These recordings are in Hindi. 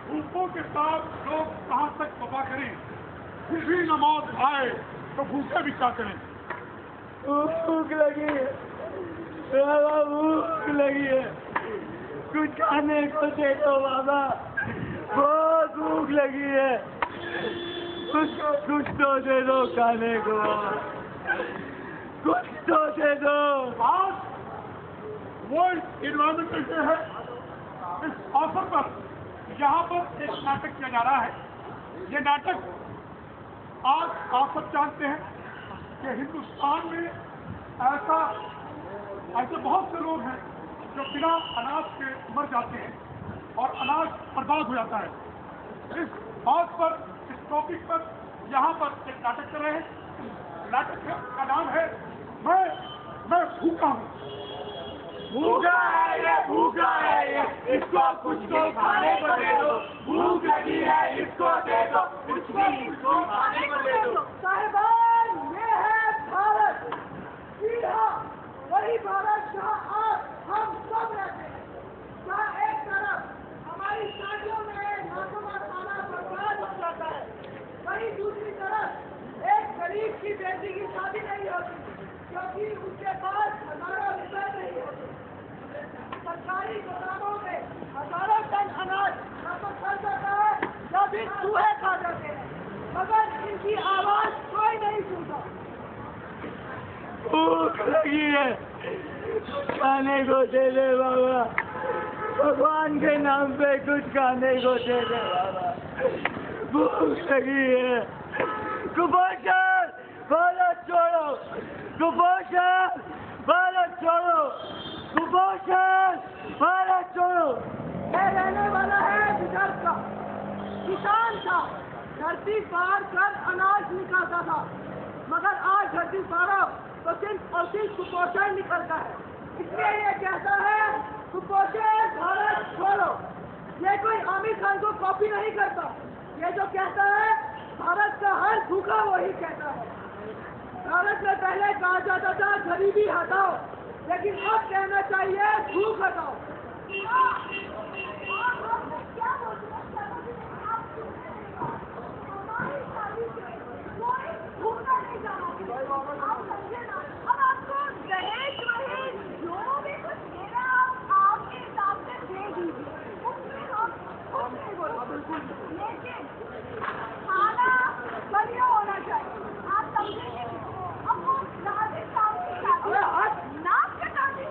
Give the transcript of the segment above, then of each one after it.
भूखों के साथ लोग कहाँ तक वफा करें, फिर भी न मौत आए तो भूखे भी क्या करें। भूख लगी है बाबा, भूख लगी है, कुछ खाने को दे दो बाबा, बहुत भूख लगी है, कुछ तो दे दो खाने को बाबा, कुछ तो दे दो। आज वर्ल्ड एनवायरमेंटल डे है। इस अवसर पर यहाँ पर एक नाटक किया जा रहा है। ये नाटक, आज आप सब जानते हैं कि हिंदुस्तान में ऐसे बहुत से लोग हैं जो बिना अनाज के मर जाते हैं और अनाज बर्बाद हो जाता है। इस बात पर, इस टॉपिक पर यहाँ पर एक नाटक कर रहे हैं। नाटक का नाम है मैं भूखा हूँ। भूखा है ये, भूखा है ये, इसको कुछ तो खाने को दे दो, भूख लगी है इसको दे दो, कुछ भी इसको खाने को दे दो। साहिबान, ये है भारत, जी हाँ, वही भारत जहाँ आज हम सब रहते हैं, जहाँ एक तरफ हमारी शादियों में नाजुमा खाना बर्बाद हो जाता है, वहीं दूसरी तरफ एक गरीब की बेटी की शादी नहीं होती क्योंकि उसके पास हजारों रुपए नहीं होते। सरकारी गोदामों में हजारों टन अनाज या तो सड़ जाता है या फिर चूहे खा जाते हैं, मगर इनकी आवाज कोई नहीं सुनता। भूख लगी है, खाने को दे दे बाबा, भगवान के नाम पे कुछ खाने को दे दे बाबा, भूख लगी है। कुपोषण भारत छोड़ो, कुपोषण भारत छोड़ो, कुपोषण भारत छोड़ो। ये रहने वाला है विदर्भ का, किसान था, धरती पार कर अनाज निकालता था, मगर आज धरती पारो तो सिर्फ और सिर्फ कुपोषण निकलता है। इसलिए ये कहता है कुपोषण भारत छोड़ो। ये कोई आमिर खान को कॉपी नहीं करता, ये जो कहता है भारत का हर भूखा वही कहता है। भारत में पहले कहा जाता था गरीबी हटाओ, लेकिन अब कहना चाहिए भूख हटाओ। खाना बढ़िया होना चाहिए, आप समझेंगे। अब वो राजस्थान की शादी, नाच का शादी,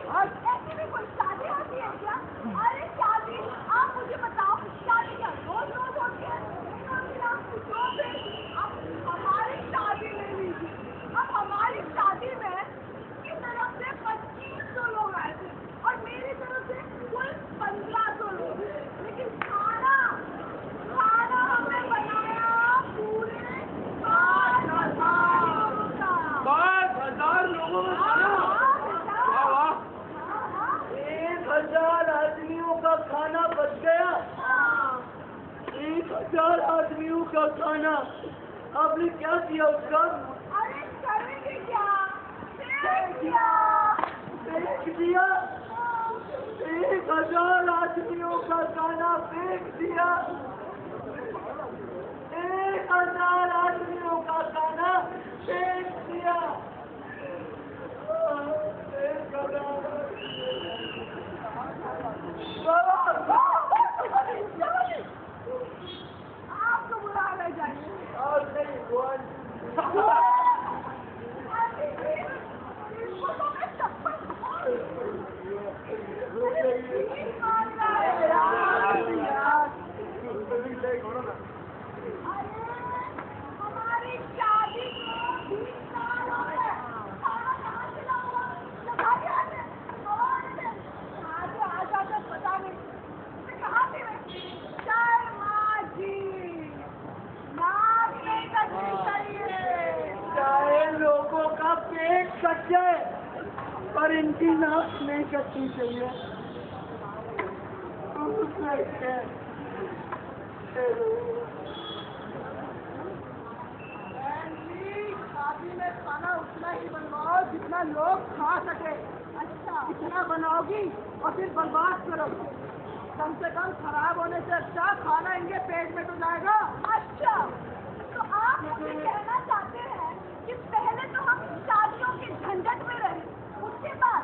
ऐसी भी कोई शादी होती है क्या? अरे शादी, आप मुझे बताओ, शादी क्या रोज रोज होती है? अब हमारी शादी ले लीजिए, अब हमारी शादी में की तरफ से 2500 लोग आए थे और मेरी तरफ से कुल 1500 लोग, लेकिन खाना हमने बनाया पूरे 5,000 लोगों में खाना। 1,000 आदमियों का खाना बच गया, 1,000 आदमियों का खाना। आपने क्या किया उसका? अरे करेंगे क्या? फेंक दिया। फेंक दिया? 1,000 आदमियों का खाना फेंक दिया, 1,000 आदमियों का खाना फेंक दिया। आपको बुला ले जाइए। और नहीं इसको तो मैं चप्पल हमारी शादी को 20 साल हो गए, खाना कहाँ से लाऊंगा? लगा के आते आज आ जाते पता नहीं मैं कहाँ थी। मैं जय माँ जी, नाक नहीं कटनी चाहिए। चाहे लोगों का पेट कट जाए पर इनकी नाक नहीं कटनी चाहिए। शादी में खाना उतना ही बनवाओ जितना लोग खा सके। अच्छा, इतना बनाओगी और फिर बर्बाद करोगी। कम से कम खराब होने से अच्छा खाना इनके जाएगा। अच्छा, तो आप मुझे कहना चाहते हैं कि पहले तो हम शादियों के झंझट में रहे, उसके बाद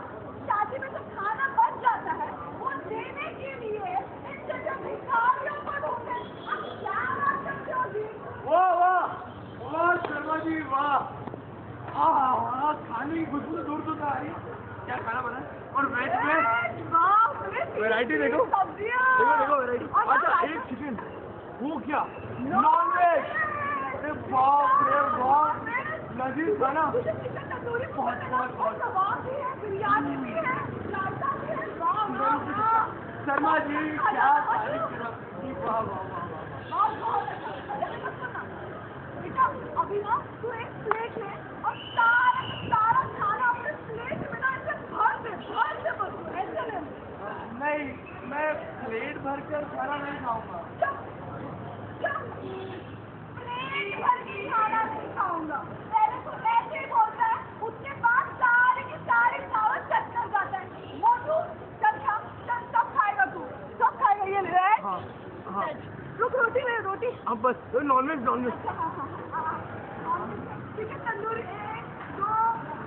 शादी में जो खाना बच जाता है वो देने के लिए इन जगह भिखारियों को ढूंढे। आप क्या बात करते हो जी? वाह वाह वाह शर्मा जी वाह। खाने की खुशबू दूर दूर तक आ रही है। क्या खाना बना है? और वेज में वैरायटी देखो, देखो देखो वैरायटी। अच्छा एक चिकन, वो क्या नॉन वेज? अरे बाप रे बाप, लजीज खाना। चिकन तंदूरी बहुत कबाब भी है, बिरयानी भी है, रायता भी है। वाह वाह शर्मा जी क्या तारीफ कर रही। वाह वाह वाह वाह। बहुत अच्छा। बेटा अभी ना तू एक प्लेट ले और सारा खाना अपने प्लेट में ना ऐसे भर दे बस ऐसे ले। नहीं, मैं प्लेट भर कर खाना नहीं खाऊंगा। प्लेट भर के खाना नहीं खाऊंगा, पहले तो ऐसे ही बोलता है, उसके बाद सारे के सारे चावल चटकर जाता है। मोटू चल सब खाएगा तू, सब खाएगा। ये ले हाँ हाँ रुक, रोटी ले रोटी। अब बस नॉनवेज नॉनवेज। चिकन तंदूरी 1 2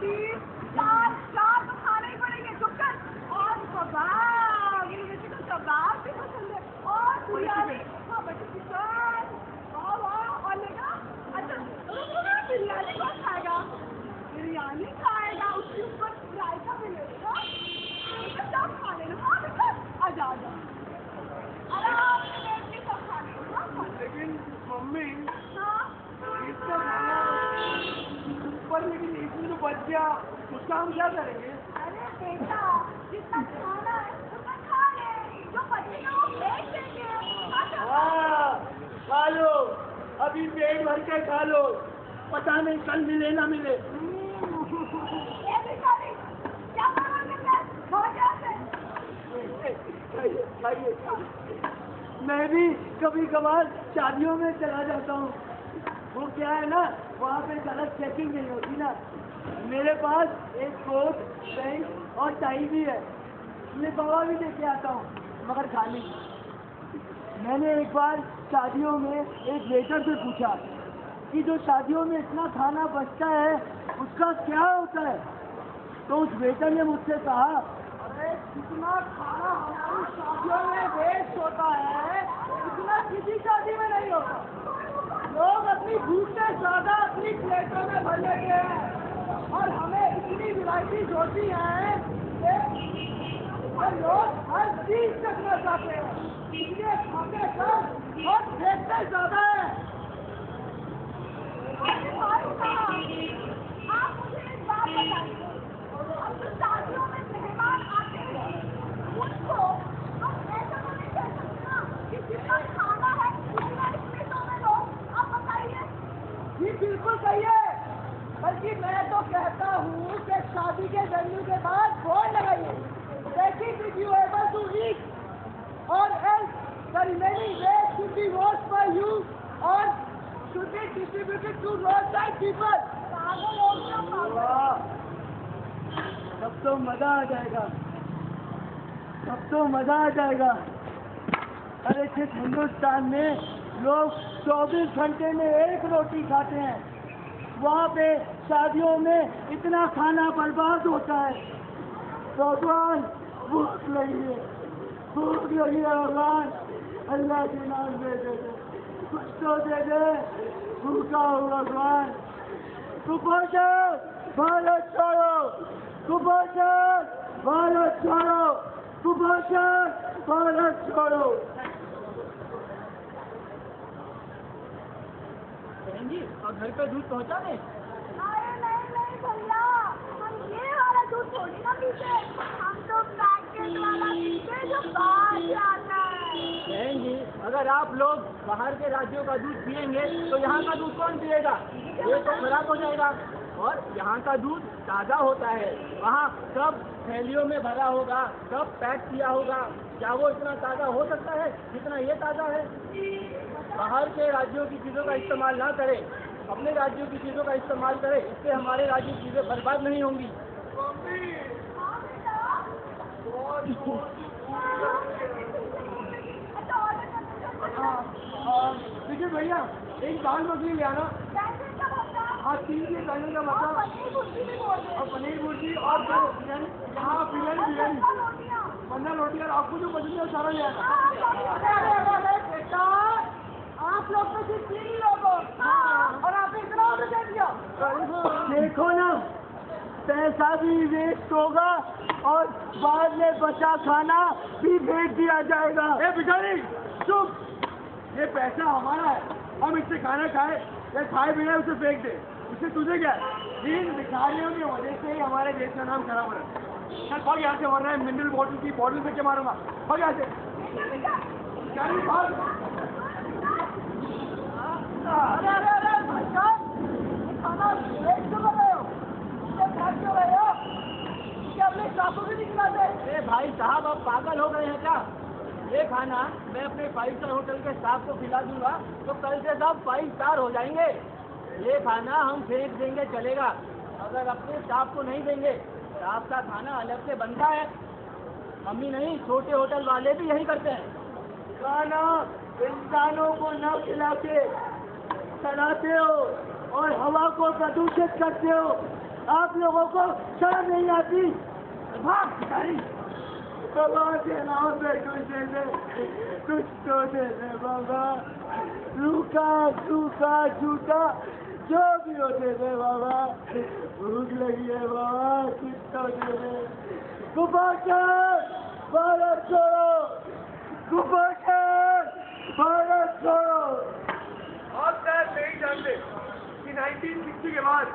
3 4 तो खाने ही पड़ेंगे। चुप कर। और कबाब, ये मुझे तो कबाब भी पसंद है। और बिरयानी, हाँ बटर चिकन। वाह और लेगा। अच्छा बिरयानी कौन खाएगा? बिरयानी खाएगा, उसके ऊपर रायता भी लेगा। सब खा लेना। हाँ बेटा आजा आराम से बैठ के सब खा लेना। लेकिन मम्मी हाँ इसका खाना ऊपर, लेकिन इसमें जो बच गया उसका हम क्या करेंगे? अरे बेटा जितना खाना है उतना खा ले, जो बचेगा वो फेंक देंगे। खा लो, अभी पेट भर के खा लो, पता नहीं कल मिले ना मिले। ये भिखारी क्या करोगे? भाग यहाँ से। मैं भी कभी कभार शादियों में चला जाता हूँ। वो क्या है ना, वहाँ पे गलत चेकिंग नहीं होती ना। मेरे पास एक कोट पैंट और टाई भी है, ये बाबा भी लेके आता हूँ, मगर खाली। मैंने एक बार शादियों में एक वेटर से पूछा कि जो शादियों में इतना खाना बचता है उसका क्या होता है, तो उस वेटर ने मुझसे कहा, अरे कितना खाना हमारी शादियों में वेस्ट होता है इतना किसी शादी में नहीं होता। लोग अपनी भूख से ज्यादा अपनी प्लेटों में भर लेते हैं और हमें इतनी वैरायटीज होती हैं कि लोग हर चीज चखना चाहते हैं, इसलिए खाते कम और फेंकते ज्यादा है। आप मुझे एक बात बताइए, अब जो शादियों में मेहमान आते हैं उनको हम ऐसा तो नहीं कह सकते ना कि जितना खाना है उतना ही प्लेटों में लो। आप बताइए। जी बिल्कुल सही है, बल्कि मैं तो कहता हूँ कि शादी के वेन्यू के बाद बोर्ड लगाइए, checking if you able to eat or else the remaining waste should be washed by you or should be distributed to roadside people. पागल हो गया पागल। तब तो मजा आ जाएगा, तब तो मजा आ जाएगा। अरे जिस हिंदुस्तान में लोग 24 घंटे में एक रोटी खाते हैं, वहाँ पे शादियों में इतना खाना बर्बाद होता है। भगवान भूख लगी है भगवान, अल्लाह के नाम दे दे, कुछ तो दे दे, भूखा हो भगवान। कुपोषण भारत छोड़ो, कुपोषण भारत छोड़ो, कुपोषण भारत छोड़ो। बहन जी, और घर पे दूध पहुँचा दे? अरे नहीं भैया, हम ये वाला दूध थोड़ी ना पीते, हम तो पैकेट वाला पीते जो बाहर से आता है। बहन जी, अगर आप लोग बाहर के राज्यों का दूध पिएंगे तो यहाँ का दूध कौन पिएगा? ये तो खराब हो जाएगा। और यहाँ का दूध ताज़ा होता है, वहाँ सब थैलियों में भरा होगा, सब पैक किया होगा। क्या वो इतना ताज़ा हो सकता है जितना ये ताज़ा है? बाहर के राज्यों की चीज़ों का इस्तेमाल ना करें, अपने राज्यों की चीज़ों का इस्तेमाल करें, इससे हमारे राज्य की चीज़ें बर्बाद नहीं होंगी। भैया एक दाल मखनी ले आना। कैसे का होता है? हाँ 3 के कहने का और मतलब। पनीर भुर्जी भी बोल दे। और पनीर भुर्जी और जो बिरयानी, हाँ बिरयानी बिरयानी 15 रोटियाँ आपको जो पसंद है वो सारा ले आना। अरे बेटा, आप लोग तो सिर्फ 3 ही लोग हो और आप इतना ऑर्डर दे दिया। देखो ना, पैसा भी वेस्ट होगा और बाद में बचा खाना भी फेंक दिया जाएगा। ए भिखारी चुप, ये पैसा हमारा है, हम इससे खाना खाए या खाए बिना उसे फेंक दे, उससे तुझे क्या है? इन भिखारियों की वजह से ही हमारे देश का नाम खराब हो रहा है। चल भाग यहाँ से, वरना मिनरल बॉटल की बॉटल से क्या मारूंगा। भाग यहाँ से। भिखारी भाग। अरे भाई साहब, खाना वेस्ट क्यों कर रहे हो? क्या खा क्यों रहे हो? क्या अपने चाकू भी नहीं खिलाते? ए भाई साहब, आप पागल हो गए हैं क्या? ये खाना मैं अपने 5 स्टार होटल के स्टाफ को खिला दूंगा तो कल से सब 5 स्टार हो जाएंगे। ये खाना हम फेंक देंगे चलेगा, अगर अपने स्टाफ को नहीं देंगे। स्टाफ का खाना अलग से बनता है, हम ही नहीं छोटे होटल वाले भी यही करते हैं। खाना इंसानों को न खिला के सड़ाते हो और हवा को प्रदूषित करते हो। आप लोगों को शर्म नहीं आती? भाग भिखारी। भगवान के नाम पे कुछ तो दे दे बाबा, रूखा सूखा झूठा जो भी हो दे दे बाबा, भूख लगी है बाबा, कुछ तो दे दे। कुपोषण भारत छोड़ो, कुपोषण भारत छोड़ो। आप शायद नहीं जानते कि 1960 के बाद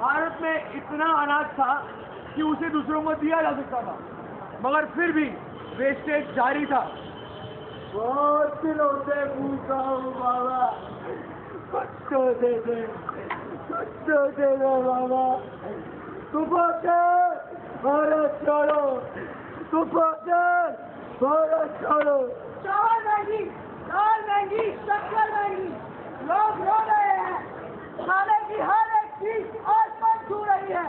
भारत में इतना अनाज था कि उसे दूसरों को दिया जा सकता था, मगर फिर भी वेस्टेज जारी था। बहुत दिनों से भूखा हूँ बाबा, कुछ तो दे दे, कुछ तो दे दे बाबा। कुपोषण भारत छोड़ो, कुपोषण भारत छोड़ो। चावल महंगी, दाल महंगी, शक्कर महंगी, लोग रो रहे हैं। खाने की हर एक चीज आसमान छू रही है।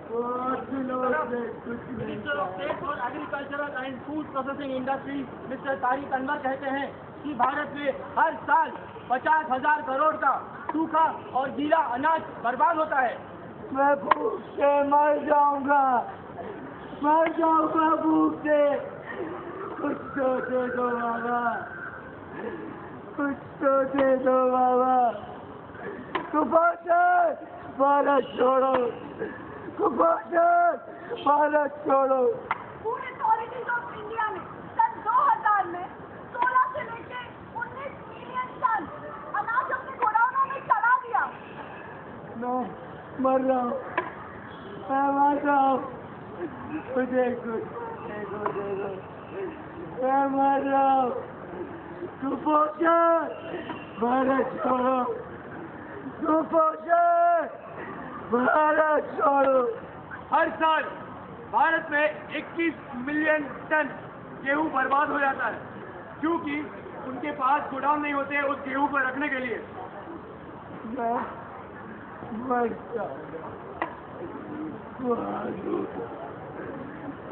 बहुत दिनों से कुछ नहीं। Minister of state for agricultural and food processing industry mister Tariq Anwar कहते हैं कि भारत में हर साल 50,000 करोड़ का सूखा और गीला अनाज बर्बाद होता है। मैं भूख से मर जाऊंगा भूख से। कुछ तो दे दो बाबा, कुछ तो दे दो बाबा। कुपोषण भारत छोड़ो, कुपोषण भारत छोड़ो। फूड अथॉरिटीज ऑफ इंडिया ने सन 2000 में 16 से लेके 19 मिलियन टन अनाज अपने गोडाउनों में चढ़ा दिया। मैं मर रहा हूँ, मैं मर रहा हूँ, मुझे कुछ दे दो, मैं मर रहा हूँ। कुपोषण भारत छोड़ो, कुपोषण भारत छोड़ो। हर साल भारत में 21 मिलियन टन गेहूं बर्बाद हो जाता है क्योंकि उनके पास गोदाम नहीं होते उस गेहूं को रखने के लिए। मैं मर जाऊंगा,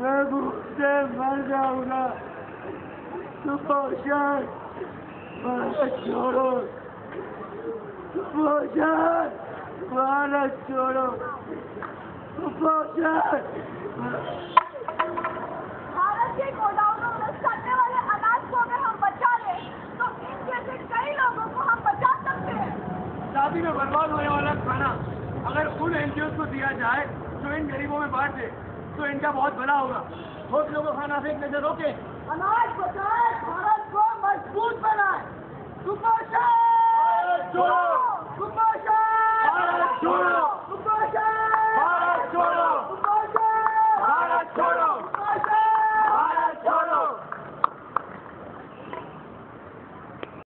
मैं भूख से मर जाऊंगा। कुपोषण भारत छोड़ो, कुपोषण भारत छोड़ो, कुपोषण। भारत के गोडाउनों में सड़ने वाले अनाज को अगर हम बचा लें तो इन जैसे कई लोगों को हम बचा सकते हैं। शादी में बर्बाद होने वाला खाना अगर उन एनजीओ को दिया जाए जो इन गरीबों में बांट दे तो इनका बहुत भला होगा। बहुत लोगों को खाना फेंकने से रोके। अनाज बचाए भारत को।